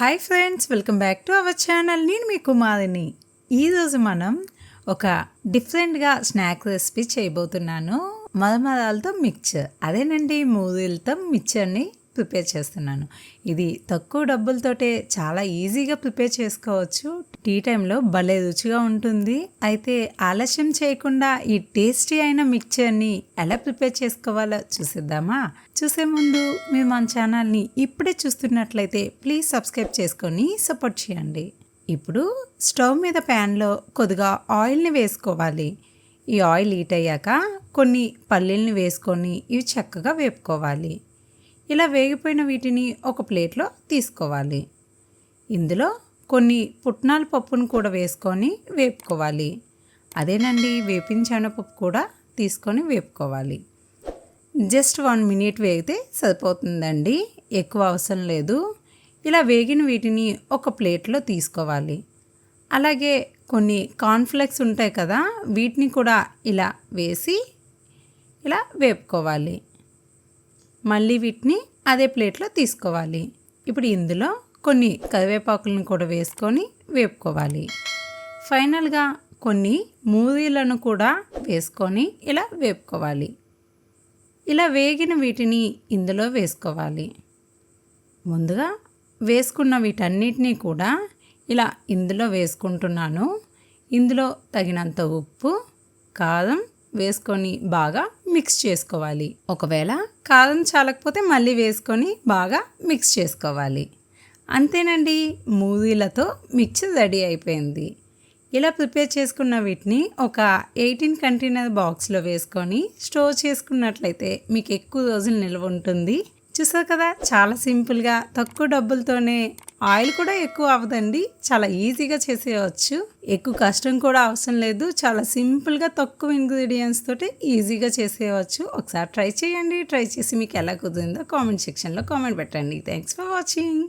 Hi friends, welcome back to our channel. నేను మీ కుమారిని. ఈరోజు మనం ఒక డిఫరెంట్గా స్నాక్ రెసిపీ చేయబోతున్నాను. మరమరాలతో మిక్చర్, అదేనండి మూరీలతో మిక్చర్ని ప్రిపేర్ చేస్తున్నాను. ఇది తక్కువ డబ్బులతోటే చాలా ఈజీగా ప్రిపేర్ చేసుకోవచ్చు. టీ టైంలో భలే రుచిగా ఉంటుంది. అయితే ఆలస్యం చేయకుండా ఈ టేస్టీ అయిన మిక్చర్ని ఎలా ప్రిపేర్ చేసుకోవాలో చూసేద్దామా? చూసే ముందు మీరు మన ఛానల్ని ఇప్పుడే చూస్తున్నట్లయితే ప్లీజ్ సబ్స్క్రైబ్ చేసుకొని సపోర్ట్ చేయండి. ఇప్పుడు స్టవ్ మీద ప్యాన్లో కొద్దిగా ఆయిల్ని వేసుకోవాలి. ఈ ఆయిల్ హీట్ అయ్యాక కొన్ని పల్లీల్ని వేసుకొని ఇవి చక్కగా వేపుకోవాలి. ఇలా వేగిపోయిన వీటిని ఒక ప్లేట్లో తీసుకోవాలి. ఇందులో కొన్ని పుట్నాల పప్పును కూడా వేసుకొని వేపుకోవాలి. అదేనండి, వేపిన శనగపప్పు కూడా తీసుకొని వేపుకోవాలి. జస్ట్ 1 మినిట్ వేగితే సరిపోతుందండి, ఎక్కువ అవసరం లేదు. ఇలా వేగిన వీటిని ఒక ప్లేట్లో తీసుకోవాలి. అలాగే కొన్ని కార్న్ఫ్లెక్స్ ఉంటాయి కదా, వీటిని కూడా ఇలా వేసి ఇలా వేపుకోవాలి. మళ్ళీ వీటిని అదే ప్లేట్లో తీసుకోవాలి. ఇప్పుడు ఇందులో కొన్ని కరివేపాకులను కూడా వేసుకొని వేపుకోవాలి. ఫైనల్గా కొన్ని మూరీలను కూడా వేసుకొని ఇలా వేపుకోవాలి. ఇలా వేగిన వీటిని ఇందులో వేసుకోవాలి. ముందుగా వేసుకున్న వీటన్నిటినీ కూడా ఇలా ఇందులో వేసుకుంటున్నాను. ఇందులో తగినంత ఉప్పు, కారం వేసుకొని బాగా మిక్స్ చేసుకోవాలి. ఒకవేళ కారం చాలకపోతే మళ్ళీ వేసుకొని బాగా మిక్స్ చేసుకోవాలి. అంతేనండి, మూరీలతో మిక్చర్ రెడీ అయిపోయింది. ఇలా ప్రిపేర్ చేసుకున్న వీటిని ఒక 18 కంటైనర్ బాక్స్లో వేసుకొని స్టోర్ చేసుకున్నట్లయితే మీకు ఎక్కువ రోజులు నిల్వ ఉంటుంది. చూసారు కదా, చాలా సింపుల్గా తక్కువ డబ్బులతోనే, ఆయిల్ కూడా ఎక్కువ అవ్వదండి, చాలా ఈజీగా చేసేయవచ్చు. ఎక్కువ కష్టం కూడా అవసరం లేదు. చాలా సింపుల్గా తక్కువ ఇంగ్రీడియంట్స్ తోటి ఈజీగా చేసేయవచ్చు. ఒకసారి ట్రై చేయండి. ట్రై చేసి మీకు ఎలా కుదిరిందో కామెంట్ సెక్షన్లో కామెంట్ పెట్టండి. Thanks for watching.